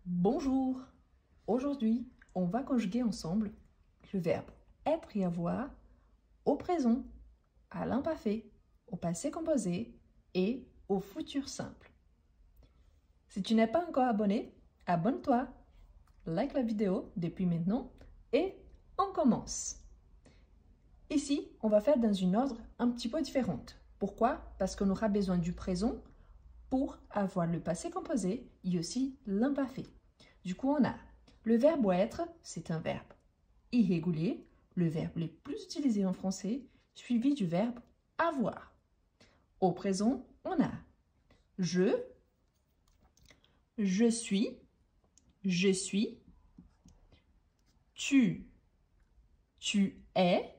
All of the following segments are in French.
Bonjour! Aujourd'hui, on va conjuguer ensemble le verbe être et avoir au présent, à l'imparfait, au passé composé et au futur simple. Si tu n'es pas encore abonné, abonne-toi, like la vidéo depuis maintenant et on commence. Ici, on va faire dans une ordre un petit peu différente. Pourquoi? Parce qu'on aura besoin du présent pour avoir le passé composé et aussi l'imparfait. Du coup, on a le verbe être, c'est un verbe irrégulier, le verbe le plus utilisé en français, suivi du verbe avoir. Au présent, on a je suis, tu es,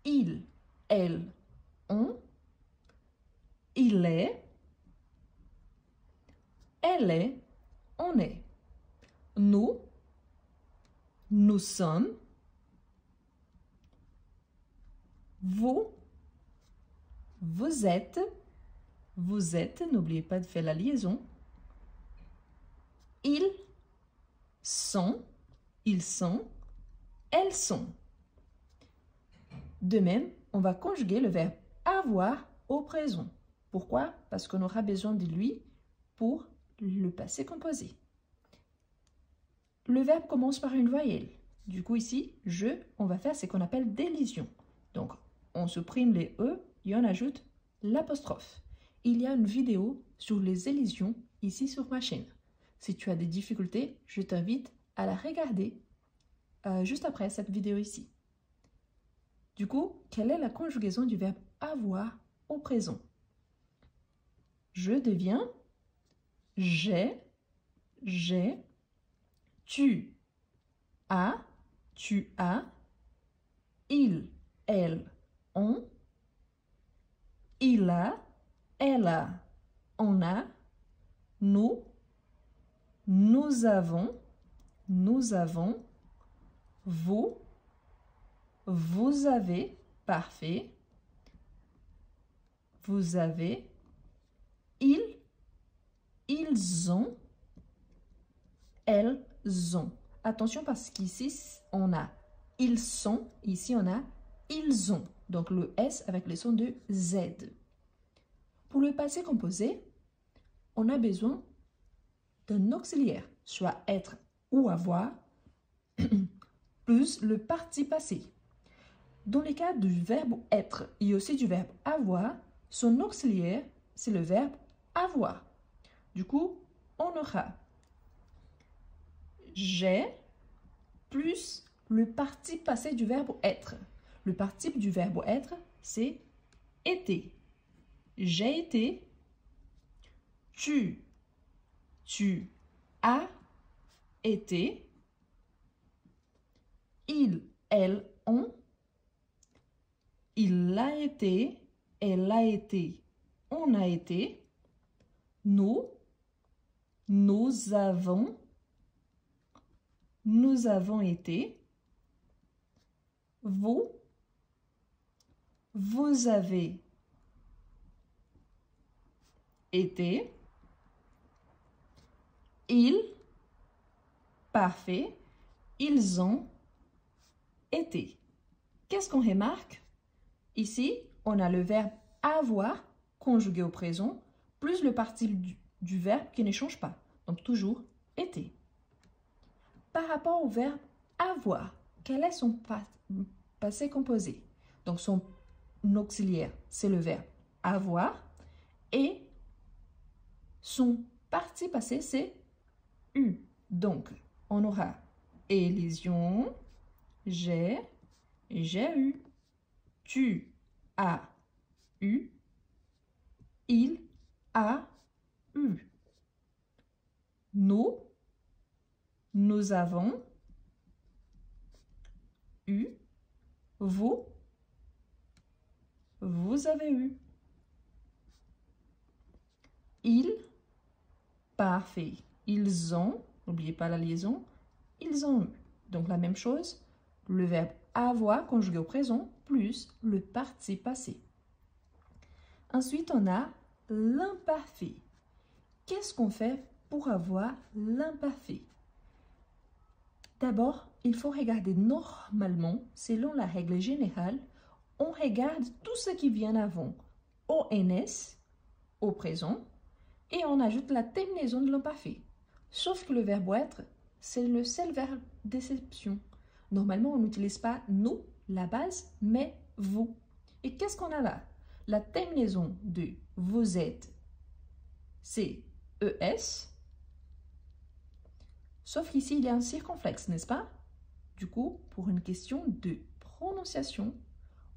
il, elle, on, il est, elle est, on est. Nous sommes. Vous êtes. N'oubliez pas de faire la liaison. Ils sont. Elles sont. De même, on va conjuguer le verbe avoir au présent. Pourquoi? Parce qu'on aura besoin de lui pour le passé composé. Le verbe commence par une voyelle. Du coup, ici, on va faire ce qu'on appelle délision. Donc, on supprime les E et on ajoute l'apostrophe. Il y a une vidéo sur les élisions ici sur ma chaîne. Si tu as des difficultés, je t'invite à la regarder juste après cette vidéo ici. Du coup, quelle est la conjugaison du verbe avoir au présent? Je deviens j'ai, tu as, il, elle, on, il a, elle a, on a, nous avons, vous avez, parfait, vous avez, ils ont, elles ont. Attention parce qu'ici, on a ils sont, ici on a ils ont. Donc le S avec le son de Z. Pour le passé composé, on a besoin d'un auxiliaire, soit être ou avoir, plus le parti passé. Dans le cas du verbe être et aussi du verbe avoir, son auxiliaire, c'est le verbe avoir. Du coup, on aura j'ai plus le participe passé du verbe être. Le participe du verbe être, c'est été. J'ai été. Tu as été. Ils, elles ont. Il a été. Elle a été. On a été. Nous avons. Nous avons été. Vous avez été. Ils, parfait, ils ont été. Qu'est-ce qu'on remarque? Ici, on a le verbe avoir conjugué au présent, plus le participe du verbe qui ne change pas. Donc toujours été. Par rapport au verbe avoir, quel est son passé composé? Donc son auxiliaire, c'est le verbe avoir et son parti passé, c'est eu. Donc, on aura élision, j'ai eu, tu as eu, il a eu. Nous avons eu, vous avez eu. Ils, parfait, ils ont, n'oubliez pas la liaison, ils ont eu. Donc la même chose, le verbe avoir conjugué au présent plus le participe passé. Ensuite, on a l'imparfait. qu'est-ce qu'on fait pour avoir l'imparfait? D'abord, il faut regarder normalement, selon la règle générale, on regarde tout ce qui vient avant ONS, au présent, et on ajoute la terminaison de l'imparfait. Sauf que le verbe être, c'est le seul verbe d'exception. Normalement, on n'utilise pas nous, la base, mais vous. Et qu'est-ce qu'on a là? La terminaison de vous êtes, c'est ES. Sauf qu'ici, il y a un circonflexe, n'est-ce pas? Du coup, pour une question de prononciation,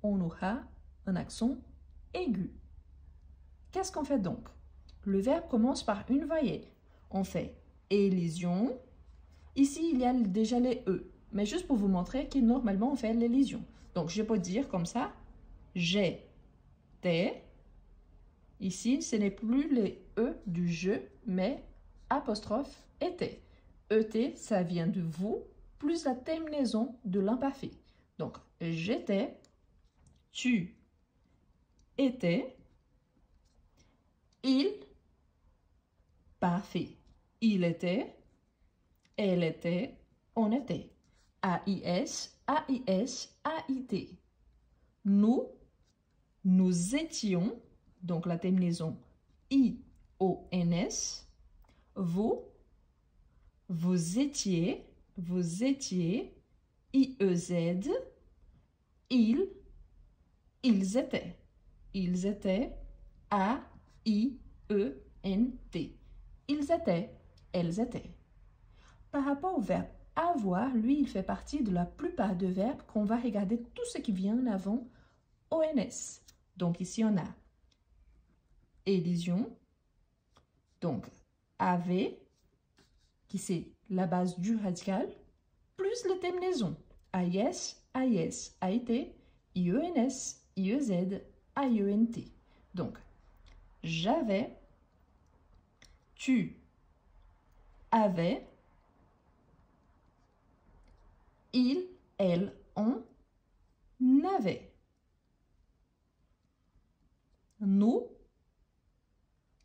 on aura un accent aigu. Qu'est-ce qu'on fait donc? Le verbe commence par une voyelle. On fait élision. Ici, il y a déjà les E. Mais juste pour vous montrer que normalement, on fait l'élision. Donc, je peux dire comme ça, j'étais. Ici, ce n'est plus les E du je, mais apostrophe était. ET, ça vient de vous, plus la terminaison de l'imparfait. Donc, j'étais, tu étais, il, parfait. Il était, elle était, on était. AIS, AIS, AIT. Nous étions, donc la terminaison IONS. Vous étiez, IEZ. Ils étaient, AIENT. Ils étaient, elles étaient. Par rapport au verbe avoir, lui, il fait partie de la plupart des verbes qu'on va regarder tout ce qui vient avant ONS. Donc ici, on a élision, donc avait, qui c'est la base du radical, plus la terminaison AIS, AIS, AIT, IENS, IEZ, AIENT. Donc, j'avais, tu avais, il, elle, on avait.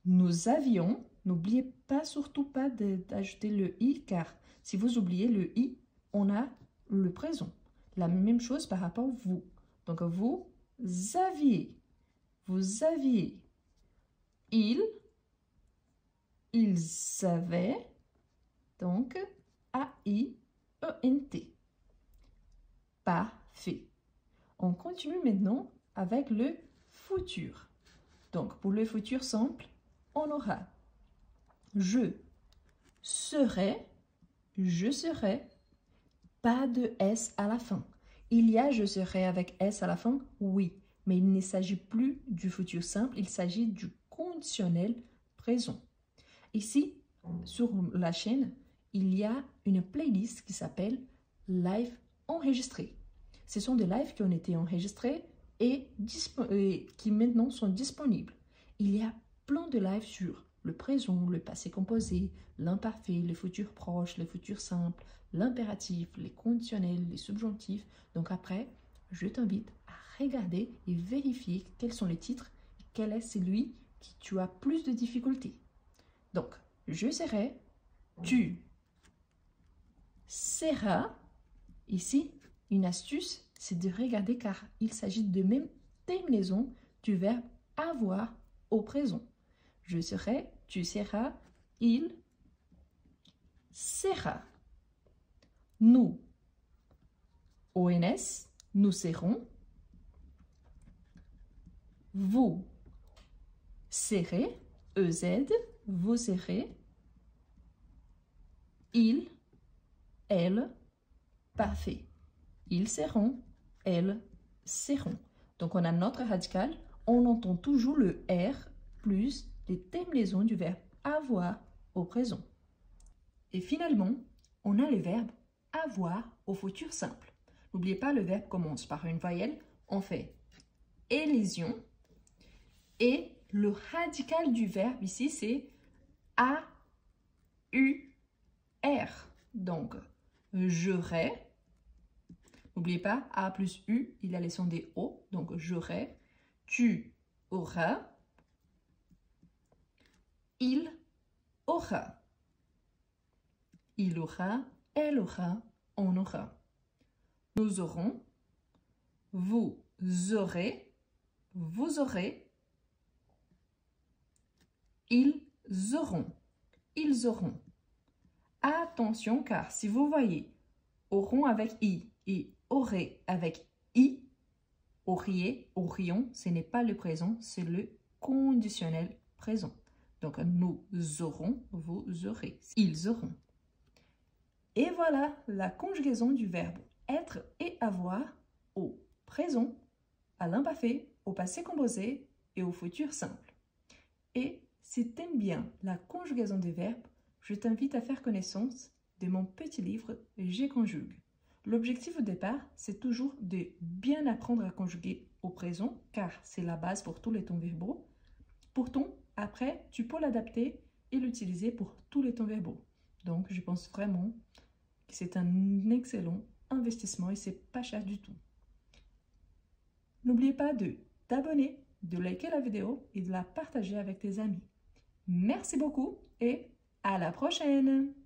Nous avions, n'oubliez pas, surtout pas d'ajouter le i, car si vous oubliez le i, on a le présent. La même chose par rapport à vous. Donc, vous aviez, ils avaient, donc A-I-E-N-T. Parfait. On continue maintenant avec le futur. Donc, pour le futur simple, on aura je serai, pas de S à la fin. Il y a je serai avec S à la fin, oui, mais il ne s'agit plus du futur simple, il s'agit du conditionnel présent. Ici, sur la chaîne, il y a une playlist qui s'appelle Live enregistré. Ce sont des lives qui ont été enregistrés et qui maintenant sont disponibles. Il y a plein de lives sur le présent, le passé composé, l'imparfait, le futur proche, le futur simple, l'impératif, les conditionnels, les subjonctifs. Donc après, je t'invite à regarder et vérifier quels sont les titres et quel est celui qui tu as plus de difficultés. Donc, je serai, tu seras. Ici, une astuce, c'est de regarder car il s'agit de même terminaison du verbe avoir au présent. Je serai, tu seras, il sera. Nous, ONS, nous serons. Vous serez, EZ, vous serez. Il, elle, parfait. Ils seront, elles seront. Donc, on a notre radical. On entend toujours le R plus les terminaisons du verbe avoir au présent. Et finalement, on a le verbe avoir au futur simple. N'oubliez pas, le verbe commence par une voyelle. On fait élision. Et le radical du verbe ici, c'est A-U-R. Donc, j'aurai. N'oubliez pas, A plus U, il a les sons des O. Donc, j'aurai. Tu auras. Il aura. Il aura, elle aura, on aura. Nous aurons, vous aurez, vous aurez. Ils auront. Attention car si vous voyez auront avec i et aurait avec i, auriez, aurions, ce n'est pas le présent, c'est le conditionnel présent. Donc nous aurons, vous aurez, ils auront. Et voilà la conjugaison du verbe être et avoir au présent, à l'imparfait, au passé composé et au futur simple. Et si tu aimes bien la conjugaison des verbes, je t'invite à faire connaissance de mon petit livre « J'ai conjugue ». L'objectif au départ, c'est toujours de bien apprendre à conjuguer au présent, car c'est la base pour tous les temps verbaux. Pourtant, après, tu peux l'adapter et l'utiliser pour tous les temps verbaux. Donc, je pense vraiment que c'est un excellent investissement et c'est pas cher du tout. N'oubliez pas de t'abonner, de liker la vidéo et de la partager avec tes amis. Merci beaucoup et à la prochaine!